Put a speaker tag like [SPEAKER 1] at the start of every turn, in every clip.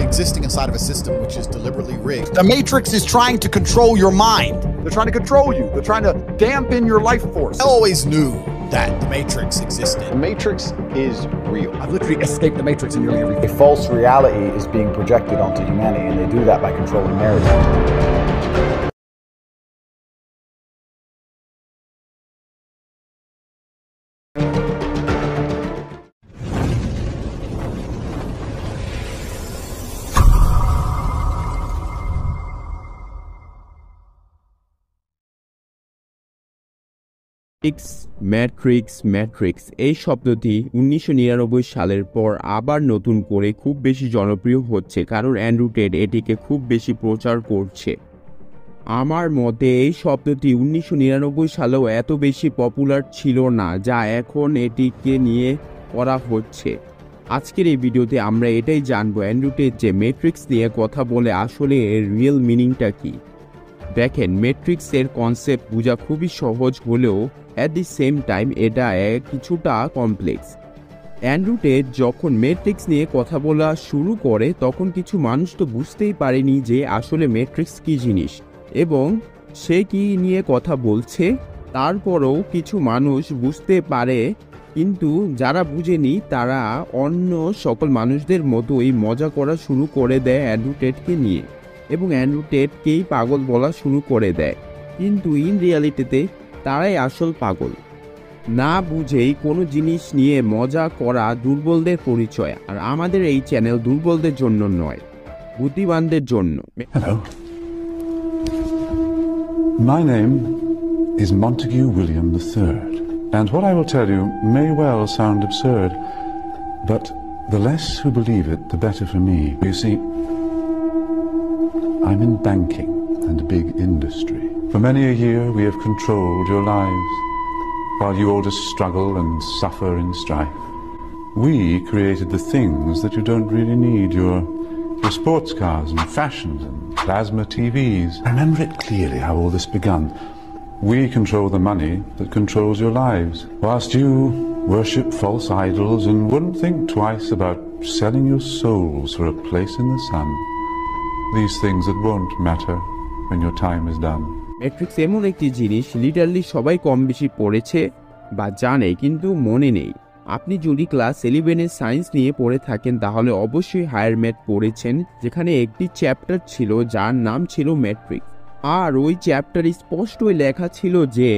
[SPEAKER 1] existing inside of a system which is deliberately rigged.
[SPEAKER 2] The Matrix is trying to control your mind. They're trying to control you. They're trying to dampen your life force.
[SPEAKER 1] I always knew that the Matrix existed.
[SPEAKER 3] The Matrix is real.
[SPEAKER 2] I've literally escaped the Matrix in nearly everything.
[SPEAKER 4] A false reality is being projected onto humanity, and they do that by controlling narrative.
[SPEAKER 5] Matrix এই শব্দটি 1999 সালের পর আবার নতুন করে খুব বেশি জনপ্রিয় হচ্ছে, কারণ অ্যান্ড্রু টেড এটিকে খুব বেশি প্রচার করছে। আমার মতে এই শব্দটি 1999 সালেও এত বেশি পপুলার ছিল না যা এখন এটিকে নিয়ে করা হচ্ছে। আজকের এই ভিডিওতে আমরা এটাই জানবো অ্যান্ড্রু টেড যে ম্যাট্রিক্স নিয়ে কথা বলে আসলে এর রিয়েল মিনিংটা কি। দেখেন, ম্যাট্রিক্সের কনসেপ্ট বোঝা খুবই সহজ হলেও অ্যাট দি সেম টাইম এটা কিছুটা কমপ্লেক্স। অ্যান্ড্রু টেড যখন ম্যাট্রিক্স নিয়ে কথা বলা শুরু করে তখন কিছু মানুষ তো বুঝতেই পারেনি যে আসলে ম্যাট্রিক্স কী জিনিস এবং সে কি নিয়ে কথা বলছে। তারপরেও কিছু মানুষ বুঝতে পারে, কিন্তু যারা বুঝেনি তারা অন্য সকল মানুষদের মতোই মজা করা শুরু করে দেয় অ্যান্ড্রু টেডকে নিয়ে এবং অ্যান্ড্রু টেডকেই পাগল বলা শুরু করে দেয়। কিন্তু ইন রিয়ালিটিতে তারাই আসল পাগল। না বুঝেই কোনো জিনিস নিয়ে মজা করা দুর্বলদের পরিচয়, আর আমাদের এই চ্যানেল দুর্বলদের জন্য নয়, বুদ্ধিমানদের জন্য।
[SPEAKER 6] Hello. My name is Montague William III, and what I will tell you may well sound absurd, but the less who believe it, the better for me. You see, I'm in banking and big industry. For many a year we have controlled your lives, while you all just struggle and suffer in strife. We created the things that you don't really need, your sports cars and fashions and plasma TVs. I remember it clearly how all this began. We control the money that controls your lives, whilst you worship false idols and wouldn't think twice about selling your souls for a place in the sun. These things that won't matter when your time is done.
[SPEAKER 5] Matrix এমন একটি জিনিস literally সবাই কম বেশি পড়েছে বা জানে, কিন্তু মনে নেই। আপনি যদি ক্লাস 11-এর সায়েন্স নিয়ে পড়ে থাকেন তাহলে অবশ্যই হায়ার ম্যাথ পড়েছেন, যেখানে একটি চ্যাপ্টার ছিল যার নাম ছিল ম্যাট্রিক্স। আর ওই চ্যাপ্টারে স্পষ্টই লেখা ছিল যে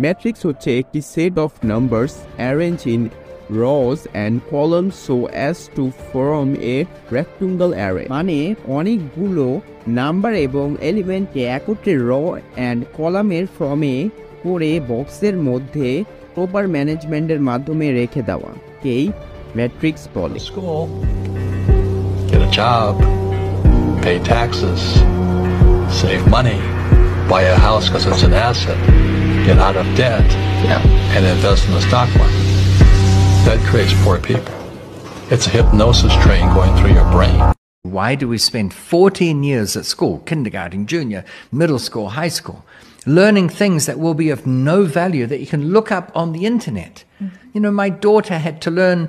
[SPEAKER 5] ম্যাট্রিক্স হচ্ছে একটি set of numbers arrange in rows and columns so as to form a rectangle array, মানে অনেকগুলো নাম্বার এবং এলিমেন্টকে একত্রে র অ্যান্ড কলামের ফর্মে করে বক্সের মধ্যে প্রপার ম্যানেজমেন্টের মাধ্যমে রেখে দেওয়া কেই ম্যাট্রিক্স বলে।
[SPEAKER 7] School, get a job, pay taxes, save money, buy a house because it's an asset, get out of debt, and invest in the stock market. That creates poor people. It's a hypnosis train going through your brain.
[SPEAKER 8] Why do we spend 14 years at school, kindergarten, junior, middle school, high school, learning things that will be of no value that you can look up on the internet? You know, my daughter had to learn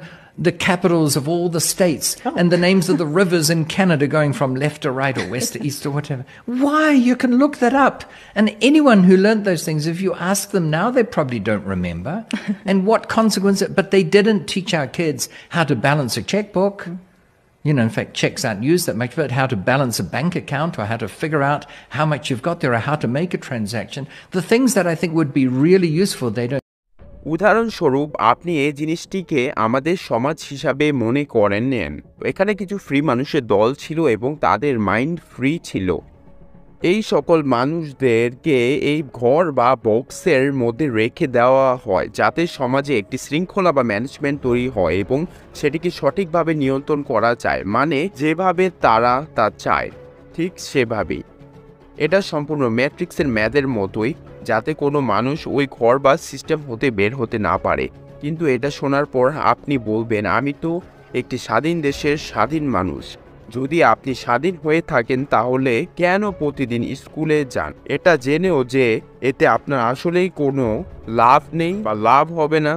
[SPEAKER 8] the capitals of all the states and the names of the rivers in Canada going from left to right or west to east or whatever. Why? You can look that up. And anyone who learned those things, if you ask them now, they probably don't remember. And what consequence? But they didn't teach our kids how to balance a checkbook. You know, in fact, checks aren't used that much, but how to balance a bank account or how to figure out how much you've got there or how to make a transaction. The things that I think would be really useful, they don't.
[SPEAKER 5] উদাহরণস্বরূপ আপনি এই জিনিসটিকে আমাদের সমাজ হিসাবে মনে করেন নেন। এখানে কিছু ফ্রি মানুষের দল ছিল এবং তাদের মাইন্ড ফ্রি ছিল। এই সকল মানুষদেরকে এই ঘর বা বক্সের মধ্যে রেখে দেওয়া হয় যাতে সমাজে একটি শৃঙ্খলা বা ম্যানেজমেন্ট তৈরি হয় এবং সেটিকে সঠিকভাবে নিয়ন্ত্রণ করা যায়, মানে যেভাবে তারা তা চায় ঠিক সেভাবেই। এটা সম্পূর্ণ ম্যাট্রিক্সের ম্যাথের মতোই, যাতে কোনো মানুষ ওই ঘর বা সিস্টেম হতে বের হতে না পারে। কিন্তু এটা শোনার পর আপনি বলবেন, আমি তো একটি স্বাধীন দেশের স্বাধীন মানুষ। যদি আপনি স্বাধীন হয়ে থাকেন তাহলে কেন প্রতিদিন স্কুলে যান, এটা জেনেও যে এতে আপনার আসলেই কোনো লাভ নেই বা লাভ হবে না?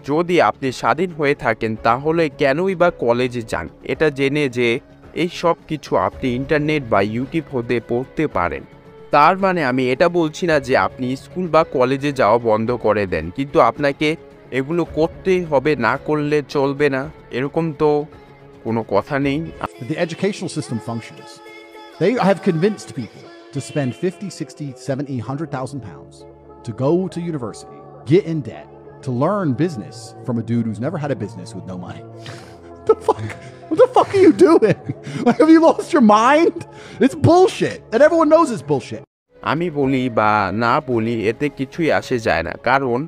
[SPEAKER 5] যদি আপনি স্বাধীন হয়ে থাকেন তাহলে কেনই বা কলেজে যান, এটা জেনে যে এই সব কিছু আপনি ইন্টারনেট বা ইউটিউব হতে পড়তে পারেন। তার মানে আমি এটা বলছি না যে আপনি স্কুল বা কলেজে যাওয়া বন্ধ করে দেন, কিন্তু আপনাকে এগুলো করতেই হবে, না করলে চলবে না এরকম তো কোনো কথা নেই।
[SPEAKER 1] The educational system functions. They have convinced people to spend 50, 60, 70, 100,000 pounds to go to university, get in debt, to learn business from a dude who's never had a business with no money. What the fuck are you doing? Have you lost your mind? It's bullshit. And everyone knows it's bullshit.
[SPEAKER 5] আমি বলি বা না বলি এতে কিছুই আসে যায় না, কারণ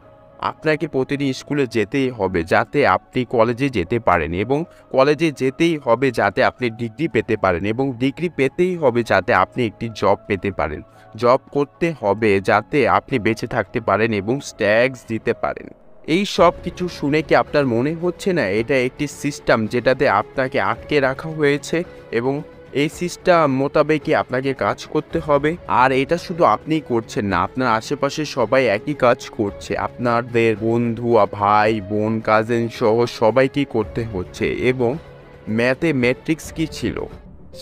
[SPEAKER 5] আপনাকে প্রতিদিন স্কুলে যেতেই হবে যাতে আপনি কলেজে যেতে পারেন, এবং কলেজে যেতেই হবে যাতে আপনি ডিগ্রি পেতে পারেন, এবং ডিগ্রি পেতেই হবে যাতে আপনি একটি জব পেতে পারেন, জব করতে হবে যাতে আপনি বেঁচে থাকতে পারেন এবং ট্যাক্স দিতে পারেন। এই সব কিছু শুনে কি আপনার মনে হচ্ছে না এটা একটি সিস্টেম যেটাতে আপনাকে আটকে রাখা হয়েছে, এবং এই সিস্টেম মোতাবেকই আপনাকে কাজ করতে হবে? আর এটা শুধু আপনিই করছেন না, আপনার আশেপাশে সবাই একই কাজ করছে, আপনাদের বন্ধু, ভাই, বোন, কাজিন সহ সবাইকেই করতে হচ্ছে। এবং ম্যাথে ম্যাট্রিক্স কি ছিল?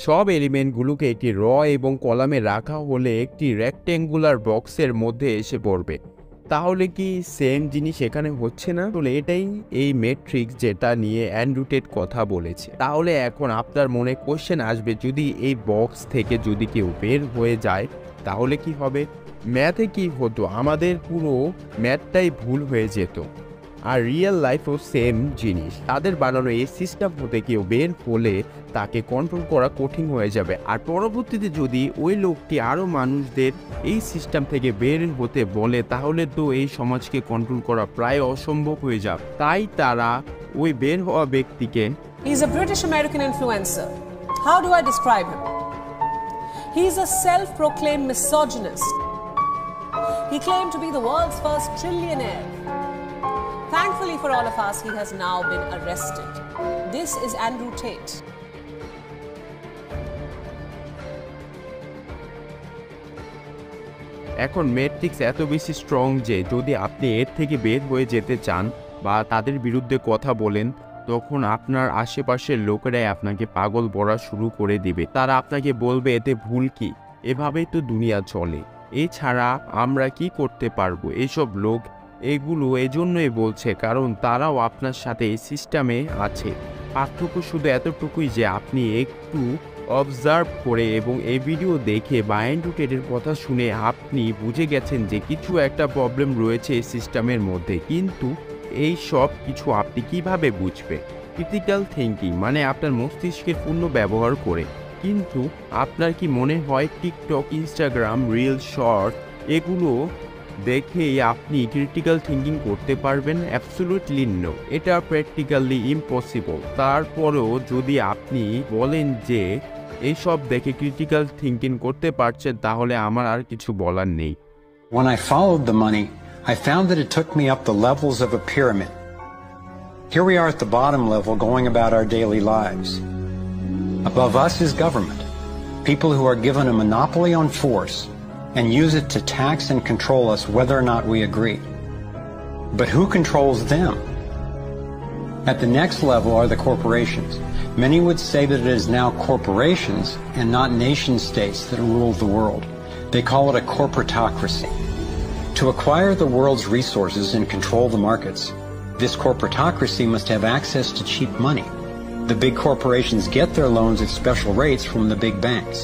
[SPEAKER 5] সব এলিমেন্টগুলোকে একটি র এবং কলামে রাখা হলে একটি রেক্ট্যাঙ্গুলার বক্সের মধ্যে এসে পড়বে। তাহলে কি সেম জিনিস এখানে হচ্ছে না? তাহলে এটাই এই ম্যাট্রিক্স যেটা নিয়ে অ্যান্ড্রু টেড কথা বলেছে। তাহলে এখন আপনার মনে কোশ্চেন আসবে, যদি এই বক্স থেকে যদি কেউ বের হয়ে যায় তাহলে কি হবে? ম্যাথে কি হতো? আমাদের পুরো ম্যাথটাই ভুল হয়ে যেত। আর রিয়েল লাইফও সেম জিনিস, তাদের বানানো এই সিস্টেম হতে কেউ বের হলে তাকে কন্ট্রোল করা কঠিন হয়ে যাবে। আর পরবর্তীতে যদি ওই লোকটি আরও মানুষদের এই সিস্টেম থেকে বের হতে বলে তাহলে তো এই সমাজকে কন্ট্রোল করা প্রায় অসম্ভব হয়ে যাবে। তাই তারা ওই বের হওয়া ব্যক্তিকে
[SPEAKER 9] He's a British American influencer. How do I describe him? He's a self-proclaimed misogynist. He claimed to be the world's first trillionaire. Thankfully for all of us, he has now been arrested. This is Andrew Tate.
[SPEAKER 5] এখন matrix এত বেশি strong যে যদি আপনি এর থেকে বের হয়ে যেতে চান বা তাদের বিরুদ্ধে কথা বলেন, তখন আপনার আশেপাশের লোকেরাই আপনাকে পাগল বলা শুরু করে দিবে। তারা আপনাকে বলবে এতে ভুল কি, এভাবেই তো দুনিয়া চলে, এছাড়া আমরা কি করতে পারবো। এইসব লোক এগুলো এজন্যই বলছে কারণ তারাও আপনার সাথে এই সিস্টেমে আছে। পার্থক্য শুধু এতটুকুই যে আপনি একটু অবজার্ভ করে এবং এই ভিডিও দেখে বা অ্যান্ড্রু টেডের কথা শুনে আপনি বুঝে গেছেন যে কিছু একটা প্রবলেম রয়েছে এই সিস্টেমের মধ্যে। কিন্তু এই সব কিছু আপনি কিভাবে বুঝবেন? ক্রিটিক্যাল থিঙ্কিং মানে আপনার মস্তিষ্কের পূর্ণ ব্যবহার করে। কিন্তু আপনার কি মনে হয় টিকটক, ইনস্টাগ্রাম, রিল, শর্ট এগুলো দেখেই আপনি ক্রিটিক্যাল থিঙ্কিং করতে পারবেন? অ্যাবসলিউটলি নো, এটা প্র্যাকটিক্যালি ইম্পসিবল। তারপরেও যদি আপনি বলেন যে এইসব দেখে ক্রিটিক্যাল থিঙ্কিং করতে পারছেন, তাহলে আমার আর কিছু বলার নেই।
[SPEAKER 10] When I followed the money, I found that it took me up the levels of a pyramid. Here we are at the bottom level going about our daily lives. Above us is government, people who are given a monopoly on force and use it to tax and control us whether or not we agree. But who controls them? At the next level are the corporations. Many would say that it is now corporations and not nation states that rule the world. They call it a corporatocracy. To acquire the world's resources and control the markets, this corporatocracy must have access to cheap money. The big corporations get their loans at special rates from the big banks,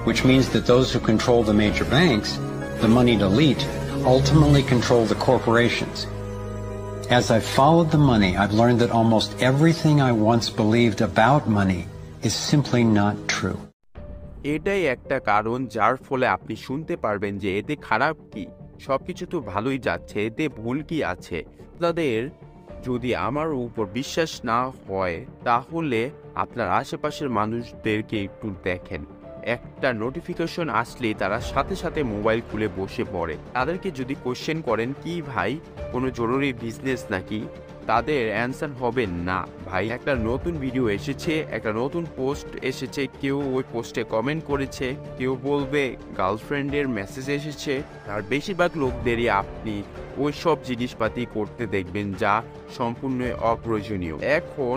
[SPEAKER 10] which means that those who control the major banks, the moneyed elite, ultimately control the corporations. As I've followed the money, I've learned that almost everything I once believed about money is simply not true.
[SPEAKER 5] এটাই একটা কারণ যার ফলে আপনি শুনতে পারবেন যে এতে খারাপ কি, সবকিছু তো ভালোই যাচ্ছে, এতে ভুল কি আছে। আপনাদের যদি আমার উপর বিশ্বাস না হয় তাহলে আপনার আশেপাশের মানুষদেরকে একটু দেখেন। একটা নোটিফিকেশন আসলে তারা সাথে সাথে মোবাইল খুলে বসে পড়ে। তাদেরকে যদি কোশ্চেন করেন কি ভাই কোনো জরুরি বিজনেস নাকি, তাদের অ্যান্সার হবে না ভাই, একটা নতুন ভিডিও এসেছে, একটা নতুন পোস্ট এসেছে, কেউ ওই পোস্টে কমেন্ট করেছে, কেউ বলবে গার্লফ্রেন্ডের মেসেজ এসেছে। আর বেশিরভাগ লোকদেরই আপনি ওইসব জিনিসপাতি করতে দেখবেন যা সম্পূর্ণ অপ্রয়োজনীয়। এখন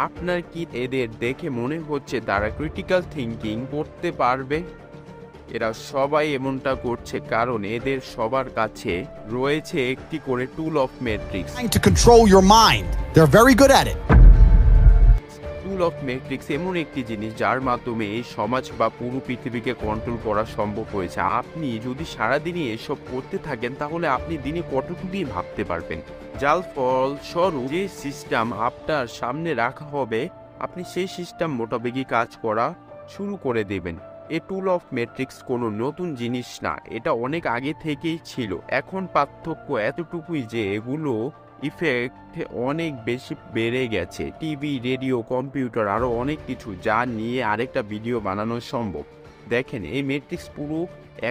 [SPEAKER 5] আপনার কি এদের দেখে মনে হচ্ছে তারা ক্রিটিক্যাল থিঙ্কিং করতে পারবে? এরা সবাই এমনটা করছে কারণ এদের সবার কাছে রয়েছে একটি করে tool of matrix.
[SPEAKER 2] To control your mind. They're very good at it.
[SPEAKER 5] Tool of matrix এমন একটি জিনিস যার মাধ্যমে এই সমাজ বা পুরো পৃথিবীকে কন্ট্রোল করা সম্ভব হয়েছে। আপনি যদি সারাদিনই এসব করতে থাকেন তাহলে আপনি দিনে কতটুকুই ভাবতে পারবেন। যার ফলস্বরূপ যে সিস্টেম আপনার সামনে রাখা হবে আপনি সেই সিস্টেম মোতাবেকই কাজ করা শুরু করে দেবেন। এই টুল অফ ম্যাট্রিক্স কোনো নতুন জিনিস না, এটা অনেক আগে থেকেই ছিল। এখন পার্থক্য এতটুকুই যে এগুলো ইফেক্ট অনেক বেশি বেড়ে গেছে। টিভি, রেডিও, কম্পিউটার আরও অনেক কিছু যা নিয়ে আরেকটা ভিডিও বানানো সম্ভব। দেখেন এই ম্যাট্রিক্স পুরো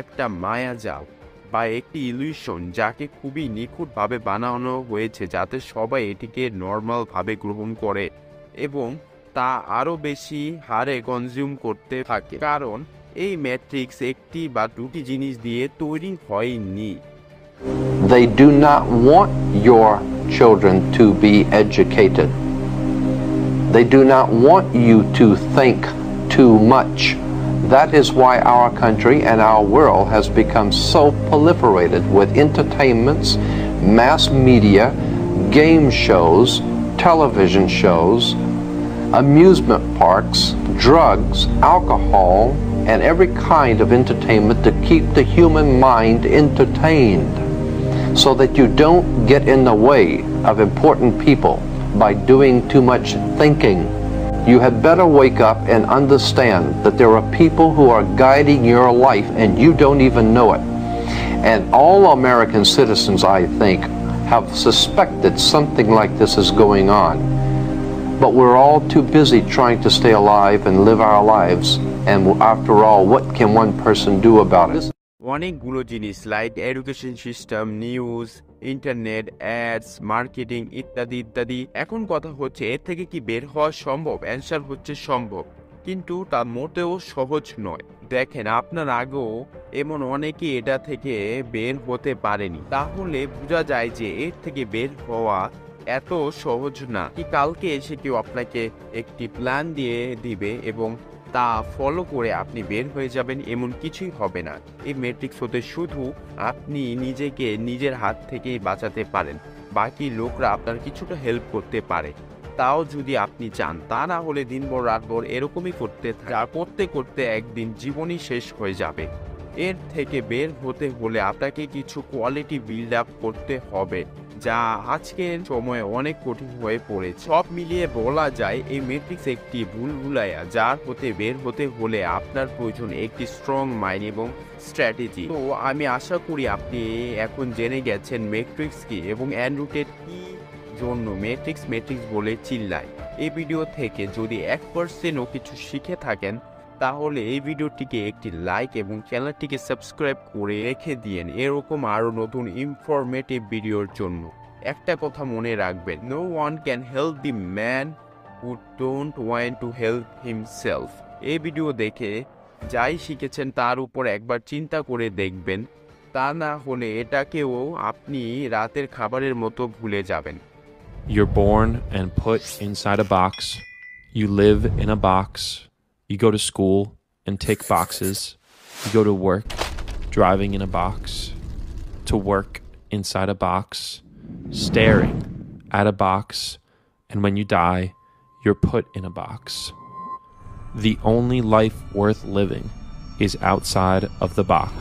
[SPEAKER 5] একটা মায়াজাল বা একটি ইলিউশন যাকে খুবই নিখুঁতভাবে বানানো হয়েছে যাতে সবাই এটিকে নর্মালভাবে গ্রহণ করে এবং তা আরও বেশি হারে কনজিউম করতে থাকে। কারণ এই ম্যাট্রিক্স একটি বা দুটি জিনিস দিয়ে তৈরি হয়নি।
[SPEAKER 11] They do not want your children to be educated. They do not want you to think too much. That is why our country and our world has become so proliferated with entertainments, mass media, game shows, television shows, amusement parks, drugs, alcohol, and every kind of entertainment to keep the human mind entertained, so that you don't get in the way of important people by doing too much thinking. You had better wake up and understand that there are people who are guiding your life and you don't even know it. And all American citizens, I think, have suspected something like this is going on. But we're all too busy trying to stay alive and live our lives. And after all, what can one person do about it?
[SPEAKER 5] অনেকগুলো জিনিস like education system, news, internet, ads, marketing ইত্যাদি ইত্যাদি। এখন কথা হচ্ছে এর থেকে কি বের হওয়া সম্ভব? অ্যান্সার হচ্ছে সম্ভব, কিন্তু তা মোটেও সহজ নয়। দেখেন আপনার আগেও এমন অনেকেই এটা থেকে বের হতে পারেনি, তাহলে বোঝা যায় যে এর থেকে বের হওয়া এত সহজ না। কি কালকে এসে কেউ আপনাকে একটি প্ল্যান দিয়ে দিবে এবং তা ফলো করে আপনি বের হয়ে যাবেন, এমন কিছুই হবে না। এই ম্যাট্রিক্স হতে শুধু আপনি নিজেকে নিজের হাত থেকেই বাঁচাতে পারেন, বাকি লোকরা আপনার কিছুটা হেল্প করতে পারে, তাও যদি আপনি চান। তা না হলে দিনভর রাতভর এরকমই করতে করতে একদিন জীবনই শেষ হয়ে যাবে। এর থেকে বের হতে হলে আপনাকে কিছু কোয়ালিটি বিল্ড আপ করতে হবে, যা আজকের সময়ে অনেক কঠিন হয়ে পড়েছে। সব মিলিয়ে বলা যায় এই ম্যাট্রিক্স একটি ভুলভুলাইয়া, যার হতে বের হতে হলে আপনার প্রয়োজন একটি স্ট্রং মাইন্ড এবং স্ট্র্যাটেজি। তো আমি আশা করি আপনি এখন জেনে গেছেন ম্যাট্রিক্স কি এবং অ্যান্ড্রু টেড কি জন্য ম্যাট্রিক্স বলে চিল্লায়। এই ভিডিও থেকে যদি 1%ও কিছু শিখে থাকেন তাহলে এই ভিডিওটিকে একটি লাইক এবং চ্যানেলটিকে সাবস্ক্রাইব করে রেখে দিয়েন এরকম আরও নতুন ইনফরমেটিভ ভিডিওর জন্য। একটা কথা মনে রাখবেন, no one can help the man who don't want to help himself. এই ভিডিও দেখে যাই শিখেছেন তার উপর একবার চিন্তা করে দেখবেন, তা না হলে এটাকেও আপনি রাতের খাবারের মতো ভুলে যাবেন।
[SPEAKER 12] You're born and put inside a box. You live in a box. You go to school and tick boxes. You go to work driving in a box. To work inside a box. Staring at a box. And when you die, you're put in a box. The only life worth living is outside of the box.